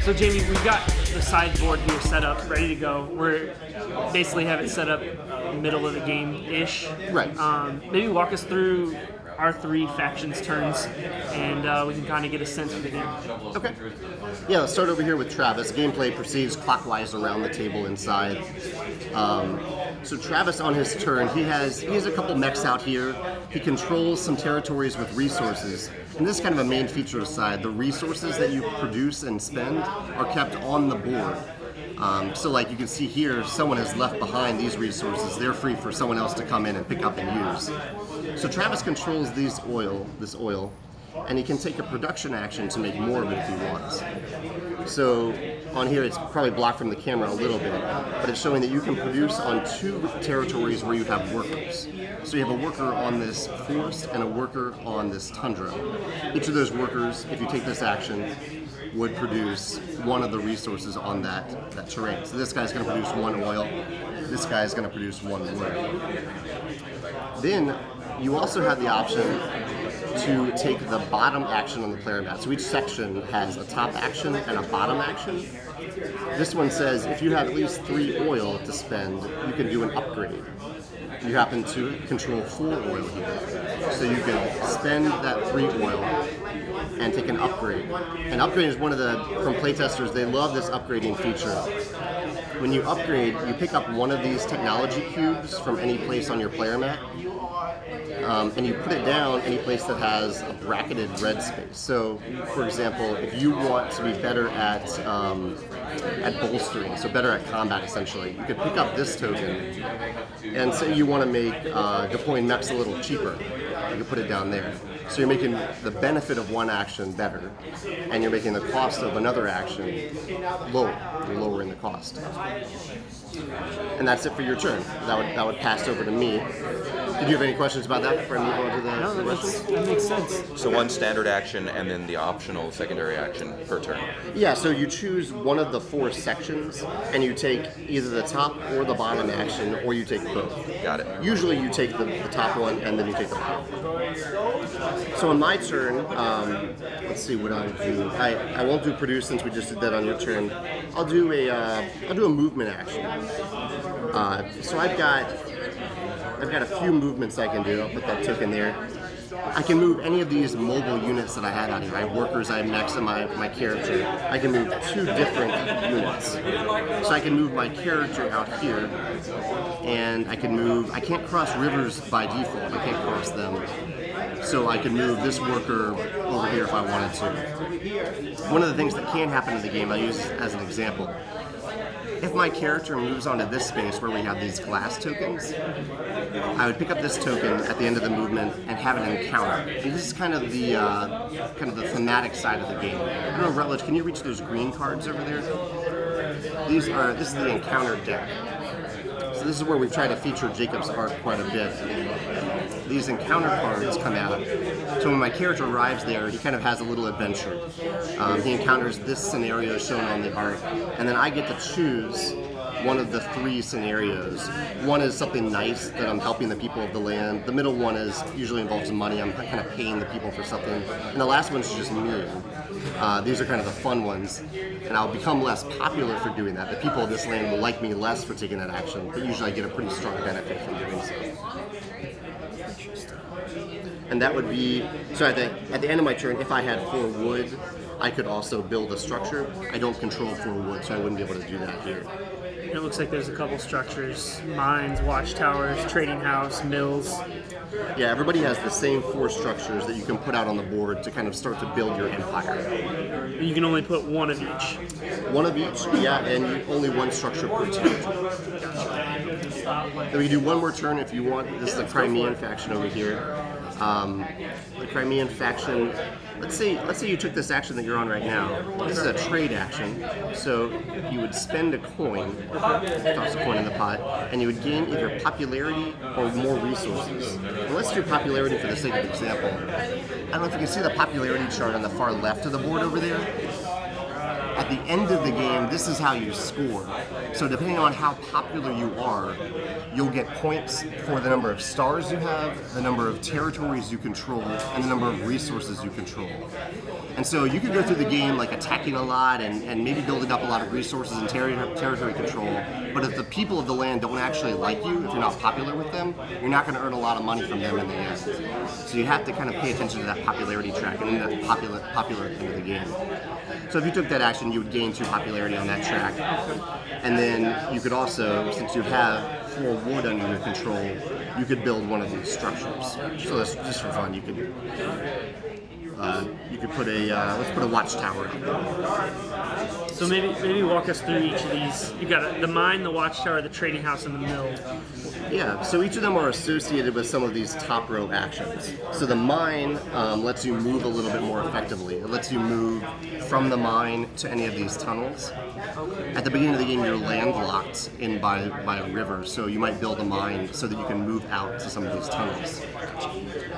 So Jamey, we've got the sideboard here set up, ready to go. We're basically have it set up middle of the game-ish. Right. Maybe walk us through our 3 factions' turns, and we can kind of get a sense of the game. Okay. Yeah, let's start over here with Travis. Gameplay proceeds clockwise around the table inside. So Travis, on his turn, he has a couple mechs out here. He controls some territories with resources. And this is kind of a main feature aside. The resources that you produce and spend are kept on the board. So like you can see here, someone has left behind these resources. They're free for someone else to come in and pick up and use. So Travis controls this oil, and he can take a production action to make more of it if he wants. So on here, it's probably blocked from the camera a little bit, but it's showing that you can produce on 2 territories where you have workers. So you have a worker on this forest and a worker on this tundra. Each of those workers, if you take this action, would produce one of the resources on that terrain. So this guy's going to produce 1 oil, this guy's going to produce 1 wood. Then you also have the option to take the bottom action on the player mat. So each section has a top action and a bottom action. This one says if you have at least 3 oil to spend, you can do an upgrade. You happen to control 4 oil here. So you can spend that 3 oil and take an upgrade. An upgrade is one of the, from playtesters, they love this upgrading feature. When you upgrade, you pick up one of these technology cubes from any place on your player mat, and you put it down any place that has a bracketed red space. So, for example, if you want to be better at bolstering, so better at combat essentially, you could pick up this token and say you want to make deploying mechs a little cheaper. You can put it down there. So you're making the benefit of one action better, and you're making the cost of another action lower. You're lowering the cost. And that's it for your turn. That would pass over to me. Did you have any questions about that before I move on to the rest? That makes sense. So 1 standard action and then the optional secondary action per turn. Yeah, so you choose one of the 4 sections, and you take either the top or the bottom action, or you take both. Got it. Usually you take the top one, and then you take the bottom. So on my turn, let's see what I'll do. I won't do produce since we just did that on your turn. I'll do a movement action. So I've got a few movements I can do. I'll put that token there. I can move any of these mobile units that I have out here. I have workers, I have mechs, and my character. I can move 2 different units. So I can move my character out here, and I can't cross rivers by default. I can't cross them. So I can move this worker over here if I wanted to. One of the things that can happen in the game, I'll use as an example. If my character moves onto this space where we have these glass tokens, I would pick up this token at the end of the movement and have an encounter. And this is kind of the thematic side of the game. I don't know, Rutledge, can you reach those green cards over there? This is the encounter deck. So this is where we've tried to feature Jacob's art quite a bit. These encounter cards come out. So when my character arrives there, he kind of has a little adventure. He encounters this scenario shown on the art, and then I get to choose one of the 3 scenarios. One is something nice that I'm helping the people of the land. The middle one usually involves money. I'm kind of paying the people for something. And the last one's just me. These are kind of the fun ones. And I'll become less popular for doing that. The people of this land will like me less for taking that action, but usually I get a pretty strong benefit from doing so. And that would be, so at the end of my turn, if I had 4 wood, I could also build a structure. I don't control 4 wood, so I wouldn't be able to do that here. It looks like there's a couple structures: mines, watchtowers, trading house, mills. Yeah, everybody has the same 4 structures that you can put out on the board to kind of start to build your empire. You can only put 1 of each. 1 of each, yeah, and only 1 structure per territory. Then we can do 1 more turn if you want. This is the Crimean faction over here. The Crimean faction, let's say you took this action that you're on right now. This is a trade action, so you would spend a coin, toss a coin in the pot, and you would gain either popularity or more resources. And let's do popularity for the sake of example. I don't know if you can see the popularity chart on the far left of the board over there. at the end of the game, this is how you score. So depending on how popular you are, you'll get points for the number of stars you have, the number of territories you control, and the number of resources you control. And so you could go through the game like attacking a lot and maybe building up a lot of resources and territory control, but if the people of the land don't actually like you, if you're not popular with them, you're not going to earn a lot of money from them in the end. So you have to kind of pay attention to that popularity track and then the popular at the end of the game. So if you took that action, you would gain 2 popularity on that track. And then you could also, since you have 4 wood under your control, you could build one of these structures. So that's just for fun. You could put a let's put a watchtower up there. So maybe walk us through each of these. You got the mine, the watchtower, the trading house, and the mill. Yeah, so each of them are associated with some of these top row actions. So the mine lets you move a little bit more effectively. It lets you move from the mine to any of these tunnels. At the beginning of the game, you're landlocked in by a river, so you might build a mine so that you can move out to some of these tunnels.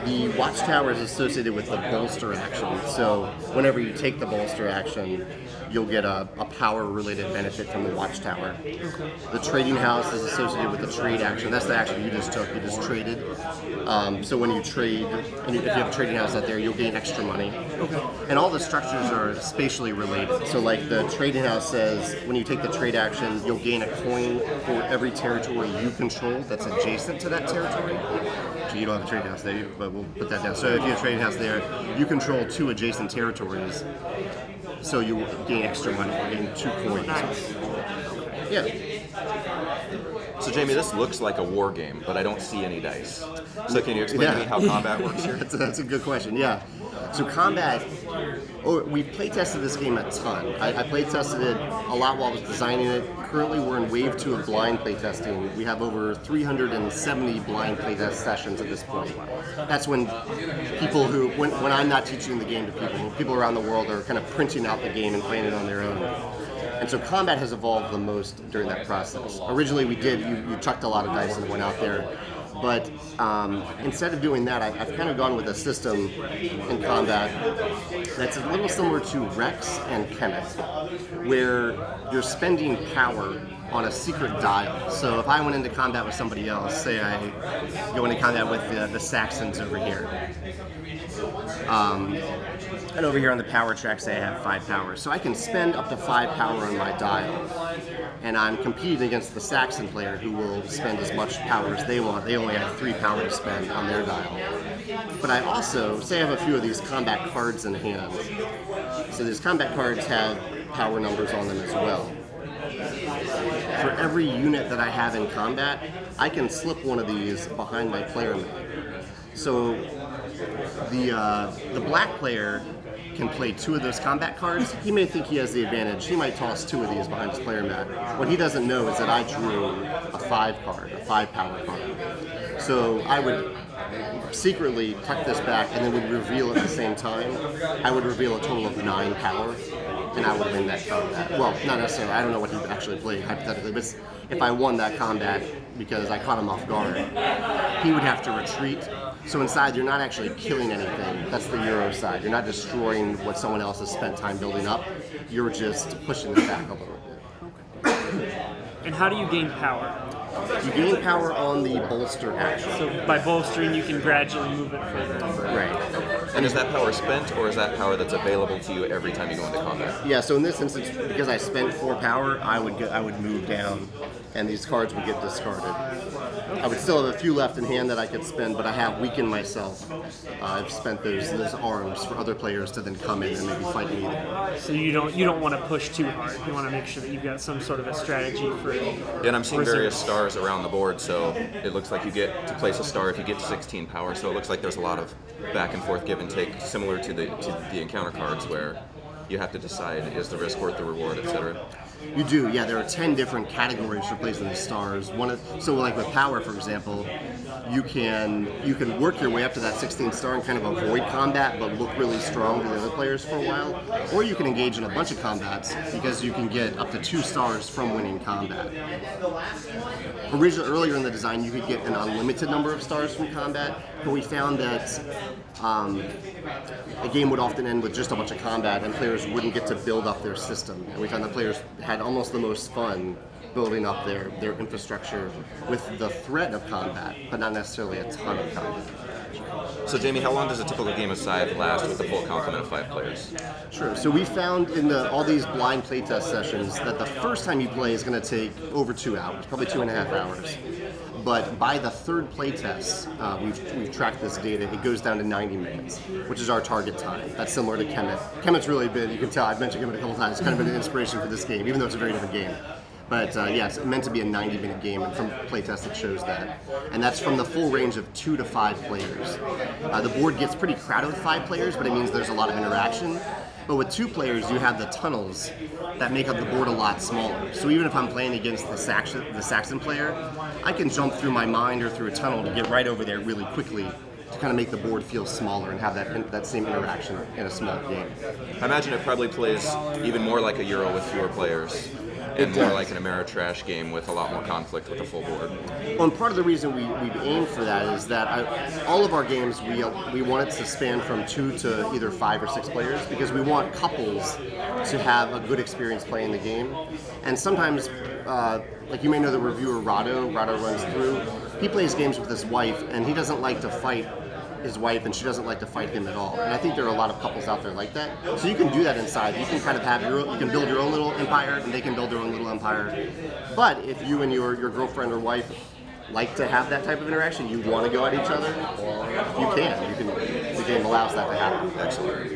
The watchtower is associated with the bolster action, so whenever you take the bolster action, you'll get a power-related benefit from the watchtower. The trading house is associated with the trade action. That's the action you just took. You just traded. So when you trade, and if you have a trading house out there, you'll gain extra money. And all the structures are spatially related. So like the trading house says, when you take the trade action, you'll gain a coin for every territory you control that's adjacent to that territory. So you don't have a trading house there, but we'll put that down. So if you have a trading house there, you control 2 adjacent territories. So you gain extra money, you gain 2 coins. Nice. Yeah. So Jamey, this looks like a war game, but I don't see any dice. So can you explain to me how combat works here? That's a good question, yeah. So combat, we play tested this game a ton. I play tested it a lot while I was designing it. Currently we're in wave 2 of blind playtesting. We have over 370 blind playtest sessions at this point. That's when people when I'm not teaching the game to people around the world are kind of printing out the game and playing it on their own. And so combat has evolved the most during that process. Originally you chucked a lot of dice and went out there. But instead of doing that, I've kind of gone with a system in combat that's a little similar to Rex and Kemet, where you're spending power on a secret dial. So if I went into combat with somebody else, say I go into combat with the Saxons over here, and over here on the power track, say I have 5 power. So I can spend up to 5 power on my dial. And I'm competing against the Saxon player who will spend as much power as they want. They only have 3 power to spend on their dial. But I also, say I have a few of these combat cards in hand. So these combat cards have power numbers on them as well. For every unit that I have in combat, I can slip one of these behind my player mat. So the black player can play 2 of those combat cards. He may think he has the advantage. He might toss 2 of these behind his player mat. What he doesn't know is that I drew a 5 card, a 5 power card. So I would secretly tuck this back and then would reveal at the same time. I would reveal a total of 9 power, and I would win that combat. Well, not necessarily. I don't know what he actually played hypothetically, but if I won that combat because I caught him off guard, he would have to retreat. So inside, you're not actually killing anything. That's the Euro side. You're not destroying what someone else has spent time building up. You're just pushing it back a little bit. And how do you gain power? You gain power on the bolster action. So by bolstering, you can gradually move it further and further. Right. And is that power spent, or is that power that's available to you every time you go into combat? Yeah, so in this instance, because I spent 4 power, I would move down, and these cards would get discarded. I would still have a few left in hand that I could spend, but I have weakened myself. I've spent those arms for other players to then come in and maybe fight me there. So you don't want to push too hard. You want to make sure that you've got some sort of a strategy for. And I'm seeing various stars around the board, so it looks like you get to place a star if you get to 16 power. So it looks like there's a lot of back and forth give and take, similar to the encounter cards, where you have to decide, is the risk worth the reward, etc. You do, yeah. There are 10 different categories for placing the stars. So like with power, for example, you can work your way up to that 16th star and kind of avoid combat, but look really strong to the other players for a while. Or you can engage in a bunch of combats because you can get up to 2 stars from winning combat. Earlier in the design, you could get an unlimited number of stars from combat, but we found that a game would often end with just a bunch of combat, and players wouldn't get to build up their system. And we found that players had almost the most fun building up their infrastructure with the threat of combat, but not necessarily a ton of combat. So Jamey, how long does a typical game of Scythe last with the full complement of 5 players? Sure. So we found in all these blind playtest sessions that the first time you play is going to take over 2 hours, probably 2.5 hours. But by the third playtest, we've tracked this data, it goes down to 90 minutes, which is our target time. That's similar to Kemet. Kemet's really been, you can tell, I've mentioned Kemet a couple times, it's kind of been an inspiration for this game, even though it's a very different game. But yeah, it's meant to be a 90-minute game, and from playtest it shows that. And that's from the full range of 2 to 5 players. The board gets pretty crowded with 5 players, but it means there's a lot of interaction. But with 2 players, you have the tunnels that make up the board a lot smaller. So even if I'm playing against the Saxon player, I can jump through my mind or through a tunnel to get right over there really quickly to kind of make the board feel smaller and have that same interaction in a small game. I imagine it probably plays even more like a Euro with fewer players, and more like an Ameritrash game with a lot more conflict with the full board. Well, and part of the reason we've aimed for that is that all of our games, we want it to span from 2 to either 5 or 6 players, because we want couples to have a good experience playing the game. And sometimes, like you may know the reviewer Rado runs through, he plays games with his wife, and he doesn't like to fight his wife, and she doesn't like to fight him at all. And I think there are a lot of couples out there like that. So you can do that inside. You can kind of you can build your own little empire, and they can build their own little empire. But if you and your girlfriend or wife like to have that type of interaction, you want to go at each other, you can. The game allows that to happen. Excellent.